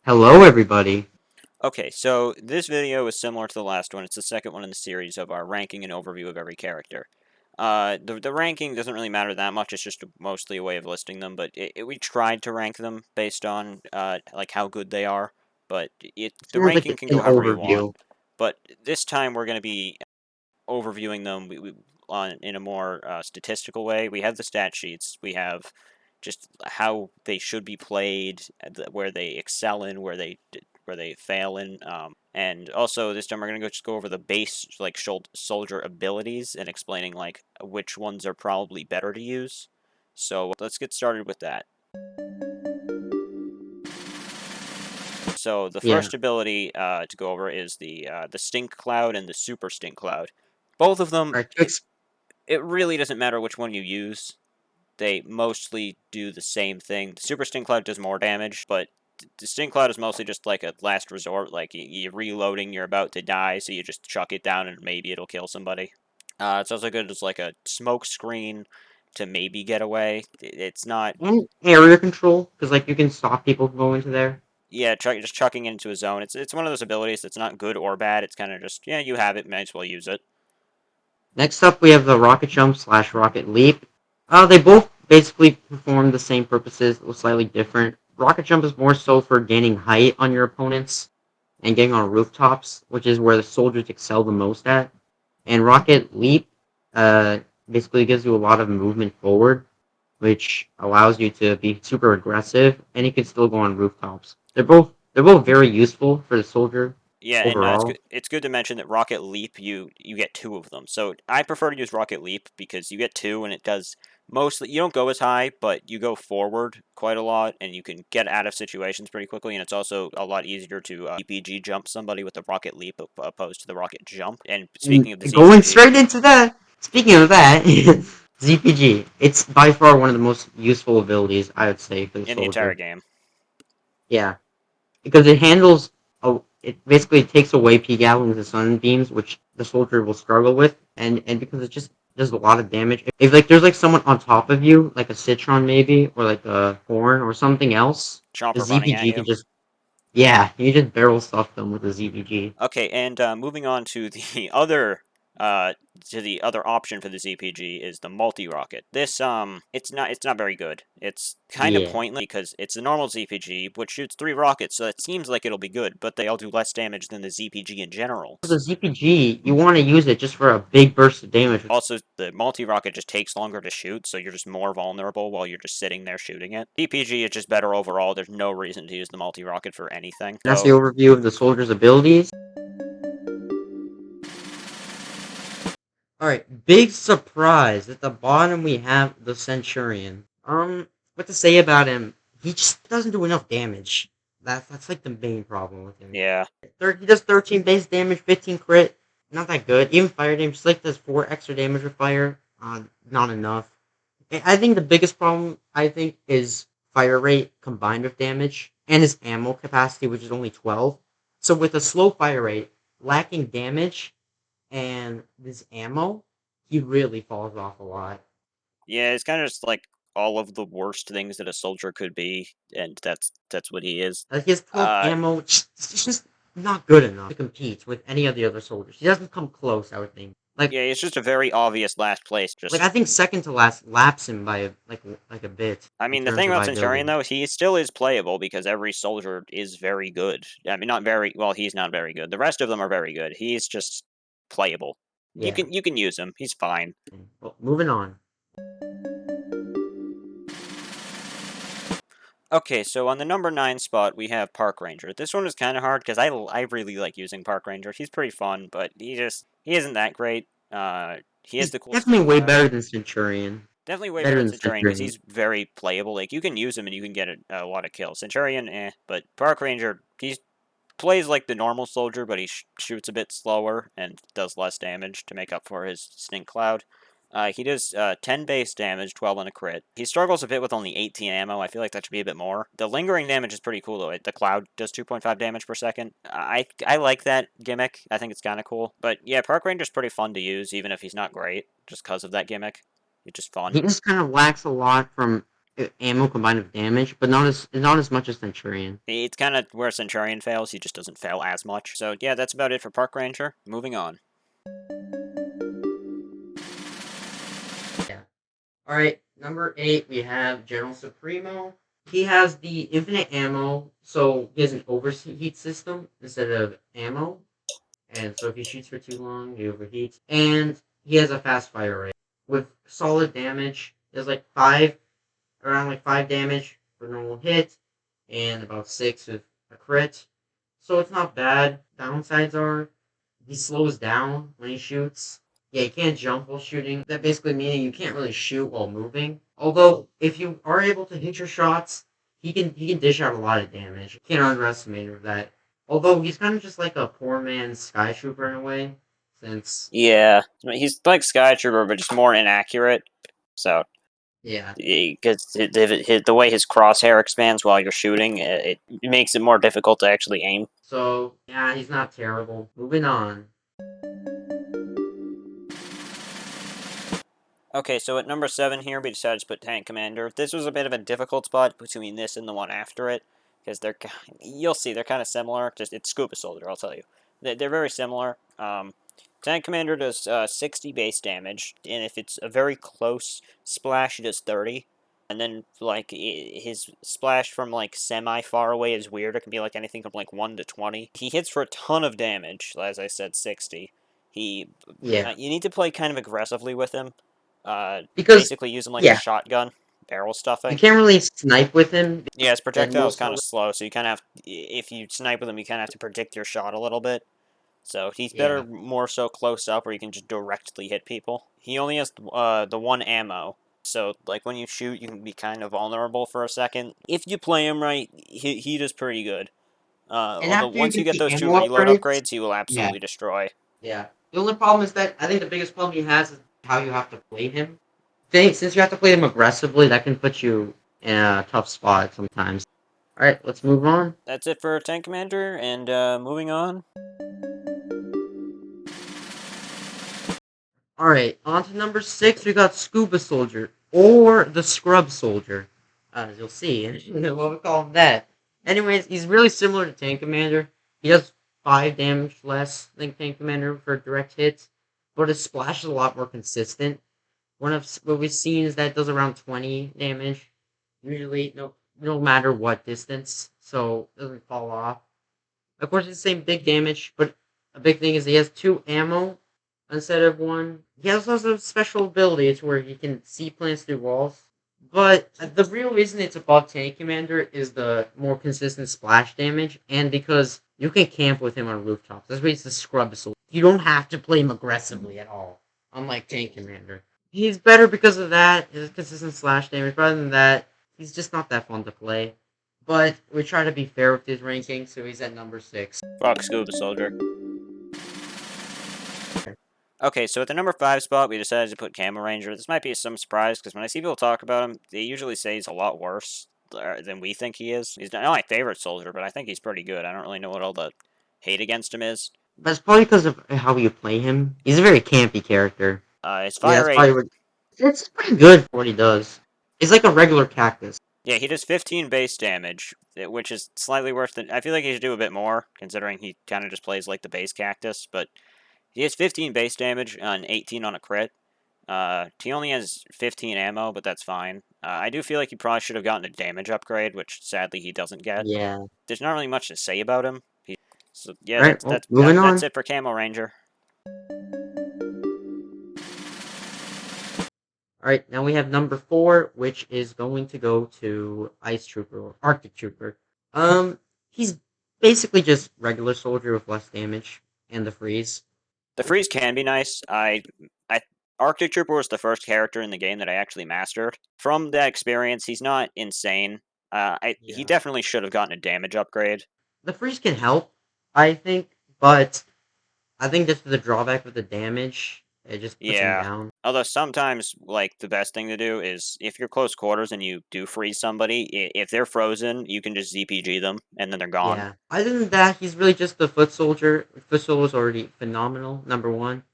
Hello, everybody. Okay, so this video is similar to the last one. It's the second one in the series of our ranking and overview of every character. The ranking doesn't really matter that much. It's just mostly a way of listing them. But we tried to rank them based on like how good they are. But It's the more like ranking can an go however you want. overview. But this time we're going to be overviewing them in a more statistical way. We have the stat sheets. We have just how they should be played, where they excel in, where they fail in, and also this time we're gonna just go over the base like soldier abilities and explaining like which ones are probably better to use. So let's get started with that. So the Yeah. first ability to go over is the stink cloud and the super stink cloud. Both of them, Alright, it really doesn't matter which one you use. They mostly do the same thing. The Super Stink Cloud does more damage, but the Stink Cloud is mostly just like a last resort. Like you're reloading, you're about to die, so you just chuck it down and maybe it'll kill somebody. It's also good as like a smoke screen to maybe get away. It's not, and area control, because like you can stop people from going to there. yeah, just chucking it into a zone. It's one of those abilities that's not good or bad. It's kind of just, yeah, you have it, might as well use it. Next up, we have the rocket jump slash rocket leap. They both basically perform the same purposes, but slightly different. Rocket jump is more so for gaining height on your opponents and getting on rooftops, which is where the soldiers excel the most at. And rocket leap, uh, basically gives you a lot of movement forward, which allows you to be super aggressive, and you can still go on rooftops. They're both very useful for the soldier Yeah, and it's overall. good. It's good to mention that Rocket Leap, you get two of them. So I prefer to use Rocket Leap because you get two, and it does mostly. You don't go as high, but you go forward quite a lot, and you can get out of situations pretty quickly. And it's also a lot easier to ZPG jump somebody with the Rocket Leap opposed to the Rocket Jump. And And speaking of the going ZPG, straight into that. Speaking of that, ZPG. It's by far one of the most useful abilities I would say for the in the entire soldier. game, Yeah, because it handles. It basically takes away P gatherings and sunbeams, which the soldier will struggle with, and because it just does a lot of damage. If like there's like someone on top of you, like a Citron maybe, or like a Horn or something else, the Chomper running at ZPG can you. just you just barrel stuff them with the ZPG. Okay, and moving on to the other uh option for the ZPG is the multi rocket. This it's not very good. It's kind of Yeah. pointless because it's a normal ZPG which shoots three rockets, so it seems like it'll be good, but they all do less damage than the ZPG in general. For the ZPG, you want to use it just for a big burst of damage. Also, the multi rocket just takes longer to shoot, so you're just more vulnerable while you're just sitting there shooting it. ZPG is just better overall. There's no reason to use the multi rocket for anything. That's the So overview of the soldier's abilities. Alright, big surprise. At the bottom we have the Centurion. What to say about him? He just doesn't do enough damage. That's like the main problem with him. yeah, He does 13 base damage, 15 crit. Not that good. Even fire damage, just like does 4 extra damage with fire. Not enough. I think the biggest problem, is fire rate combined with damage, and his ammo capacity, which is only 12. So with a slow fire rate, lacking damage, and this ammo, he really falls off a lot. yeah, it's kind of just like all of the worst things that a soldier could be, and that's what he is. Like his 12 Uh, ammo, it's just not good enough to compete with any of the other soldiers. He doesn't come close, I would think. yeah, it's just a very obvious last place. I Just, think second to last laps him by like a bit I in mean, the terms thing of about Centurion viability. though, he still is playable because every soldier is very good. I mean, not very well. He's not very good. The rest of them are very good. He's just playable. Yeah. You can use him. He's fine. Well, moving on. Okay, so on the number 9 spot, we have Park Ranger. This one is kind of hard because I really like using Park Ranger. He's pretty fun, but he isn't that great. He has He's the cool definitely Stink way Cloud. better than Centurion. Definitely way Better better than than Centurion because Centurion. he's very playable. Like you can use him and you can get a lot of kills. Centurion, but Park Ranger, he plays like the normal soldier, but he shoots a bit slower and does less damage to make up for his Stink Cloud. He does 10 base damage, 12 on a crit. He struggles a bit with only 18 ammo. I feel like that should be a bit more. The lingering damage is pretty cool, though. The cloud does 2.5 damage per second. I like that gimmick. I think it's kind of cool. But yeah, Park Ranger's pretty fun to use, even if he's not great, just because of that gimmick. It's just fun. He just kind of lacks a lot from. ammo combined with damage, but not as much as Centurion. It's kind of where Centurion fails. He just doesn't fail as much. So yeah, that's about it for Park Ranger. Moving on. Yeah. All right, number 8 we have General Supremo. He has the infinite ammo, so he has an overheat system instead of ammo, and so if he shoots for too long, he overheats. And he has a fast fire rate with solid damage. He has around 5 damage for normal hit, and about 6 with a crit. So it's not bad. Downsides are he slows down when he shoots. Yeah, he can't jump while shooting. That basically meaning you can't really shoot while moving. Although if you are able to hit your shots, he can dish out a lot of damage. You can't underestimate that. Although he's kind of just like a poor man's Sky Trooper in a way, since Yeah, he's like Sky Trooper, but just more inaccurate. So yeah. because the way his crosshair expands while you're shooting, it makes it more difficult to actually aim. So yeah, he's not terrible. Moving on. Okay, so at number 7 here, we decided to put Tank Commander. This was a bit of a difficult spot between this and the one after it, because you'll see, they're kind of similar. Just it's Scuba Soldier, I'll tell you. They're very similar. Tank Commander does 60 base damage, and if it's a very close splash, it does 30. And then, like, his splash from, like, semi-far away is weird. It can be, like, anything from, like, 1 to 20. He hits for a ton of damage, as I said, 60. He, Yeah, you need to play kind of aggressively with him. because Basically use him like a yeah, shotgun, barrel you stuffing. can't really snipe with him. Yeah, his And projectile is most kind of slow, so you kind of have, if you snipe with him, you kind of have to predict your shot a little bit. So he's better yeah, more so close up where you can just directly hit people. He only has the one ammo, so like when you shoot, you can be kind of vulnerable for a second. If you play him right, he does pretty good. and Although after you once you get get the those 2 ammo reload upgrades, upgrades, he will yeah, absolutely destroy. yeah. The only problem is that I think the biggest problem he has is how you have to play him. Since you have to play him aggressively, that can put you in a tough spot sometimes. All right, let's move on. That's it for Tank Commander, and moving on. All right, on to number 6. We got Scuba Soldier or the Scrub Soldier, as you'll see. What we call him that. Anyways, he's really similar to Tank Commander. He does 5 damage less than Tank Commander for direct hits, but his splash is a lot more consistent. One of what we've seen is that it does around 20 damage, usually no matter what distance, so it doesn't fall off. Of course, it's the same big damage, but a big thing is he has 2 ammo instead of 1. He also has a special ability. It's where he can see plants through walls. But the real reason it's above Tank Commander is the more consistent splash damage, and because you can camp with him on rooftops. That's why he's the scrub soldier. You don't have to play him aggressively at all, unlike Tank Commander. He's better because of that, his consistent slash damage. But other than that, he's just not that fun to play. But we try to be fair with his ranking, so he's at number 6. Fuck Scuba Soldier. Okay, so at the number 5 spot, we decided to put Camo Ranger. This might be some surprise, because when I see people talk about him, they usually say he's a lot worse than we think he is. He's not my favorite soldier, but I think he's pretty good. I don't really know what all the hate against him is. But it's probably because of how you play him. He's a very campy character. His Yeah, fire that's rate, probably what. It's pretty good for what he does. He's like a regular cactus. yeah, he does 15 base damage, which is slightly worse than... I feel like he should do a bit more, considering he kind of just plays like the base cactus, but he has 15 base damage and 18 on a crit. He only has 15 ammo, but that's fine. I do feel like he probably should have gotten a damage upgrade, which sadly he doesn't get. Yeah. There's not really much to say about him. So yeah, All right. Well, moving that's on. it for Camo Ranger. All right. Now we have number 4, which is going to go to Ice Trooper or Arctic Trooper. He's basically just regular soldier with less damage and the freeze. The freeze can be nice. I Arctic Trooper was the first character in the game that I actually mastered. From that experience, he's not insane. He Yeah. definitely should have gotten a damage upgrade. The freeze can help, I think, but I think this is the drawback with the damage. It just puts him Yeah. down. Although sometimes, like, the best thing to do is if you're close quarters and you do freeze somebody, if they're frozen, you can just ZPG them and then they're gone. Yeah. Other than that, he's really just the foot soldier. Foot soldier is already phenomenal, number 1.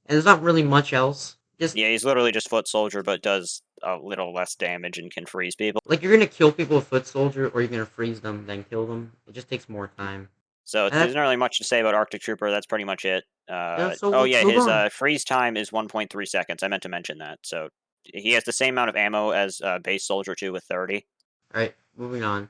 And there's not really much else. Just, Yeah, he's literally just foot soldier, but does a little less damage and can freeze people. Like you're gonna kill people with foot soldier, or you're gonna freeze them then kill them. It just takes more time. So And there's that's not really much to say about Arctic Trooper. That's pretty much it. so Oh let's yeah, move his on. freeze time is 1.3 seconds. I meant to mention that. So he has the same amount of ammo as base Soldier 2 with 30. All right, moving on.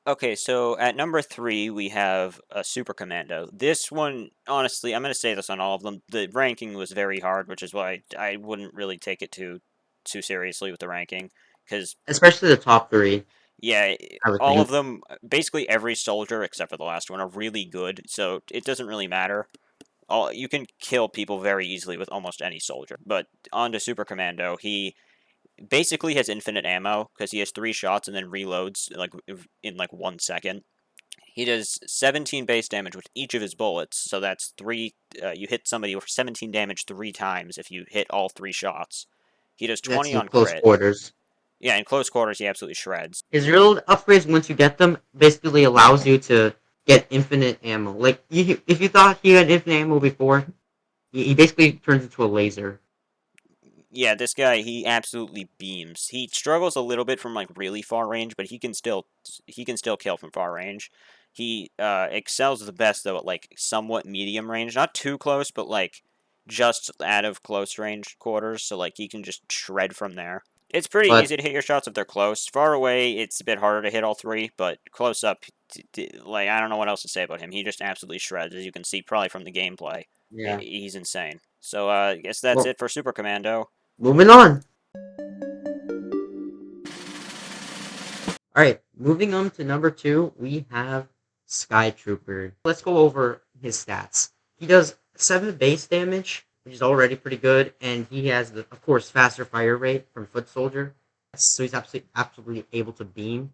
Okay, so at number 3 we have a Super Commando. This one, honestly, I'm going to say this on all of them. The ranking was very hard, which is why I wouldn't really take it too seriously with the ranking, because Especially the top three, yeah, I would all of think. them, basically every soldier except for the last one, are really good. So it doesn't really matter. You can kill people very easily with almost any soldier. But on to Super Commando, he basically has infinite ammo because he has 3 shots and then reloads in like 1 second. He does 17 base damage with each of his bullets, so that's 3. You hit somebody for 17 damage 3 times if you hit all 3 shots. He does That's 20 in on close crit. quarters. Yeah, in close quarters, he absolutely shreds. His real upgrades, once you get them, basically allows you to get infinite ammo. Like if you thought he had infinite ammo before, he basically turns into a laser. Yeah, this guy, he absolutely beams. He struggles a little bit from like really far range, but he can still kill from far range. He excels the best though at like somewhat medium range, not too close, but like just out of close range quarters. So like he can just shred from there. It's pretty But easy to hit your shots if they're close. Far away, it's a bit harder to hit all 3, but close up, like I don't know what else to say about him. He just absolutely shreds, as you can see probably from the gameplay. yeah, He's insane. So I guess that's well, it for Super Commando. moving on. All right, moving on to number 2, we have Sky Trooper. Let's go over his stats. He does 7 base damage, which is already pretty good, and he has the, of course, faster fire rate from Foot Soldier. So he's absolutely able to beam.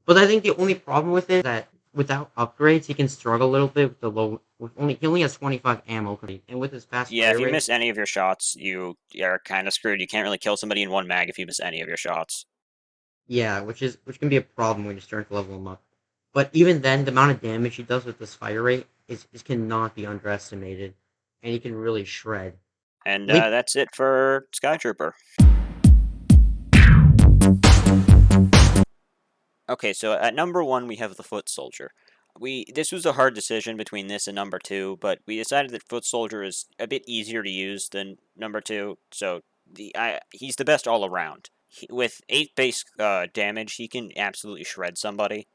But I think the only problem with it is that without upgrades, he can struggle a little bit with the low. With only he only has 25 ammo, and with his fast Yeah, if fire you rate, miss any of your shots, you are kind of screwed. You can't really kill somebody in one mag if you miss any of your shots. yeah, which can be a problem when you're starting to level him up. But even then, the amount of damage he does with this fire rate is cannot be underestimated, and he can really shred. And Leap, that's it for Sky Trooper. Okay, so at number 1 we have the Foot Soldier. This was a hard decision between this and number 2, but we decided that Foot Soldier is a bit easier to use than number 2. So he's the best all around. With 8 base damage, he can absolutely shred somebody.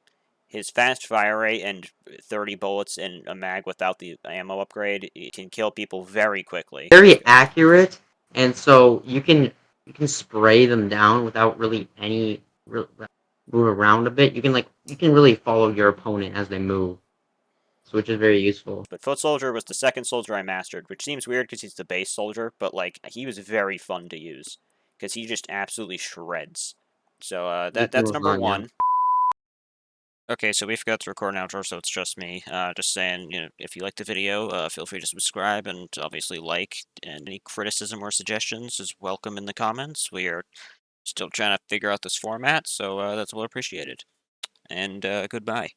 His fast fire rate and 30 bullets in a mag without the ammo upgrade, it can kill people very quickly. very accurate, and so you can spray them down without really any move around a bit. You can really follow your opponent as they move, so which is very useful. But Foot Soldier was the second soldier I mastered, which seems weird because he's the base soldier, but like he was very fun to use because he just absolutely shreds. So You can that's move number on, yeah. 1. Okay, so we forgot to record an outro, so it's just me. Just saying, if you like the video, feel free to subscribe and obviously like. And any criticism or suggestions is welcome in the comments. We are still trying to figure out this format, so that's well appreciated. And goodbye.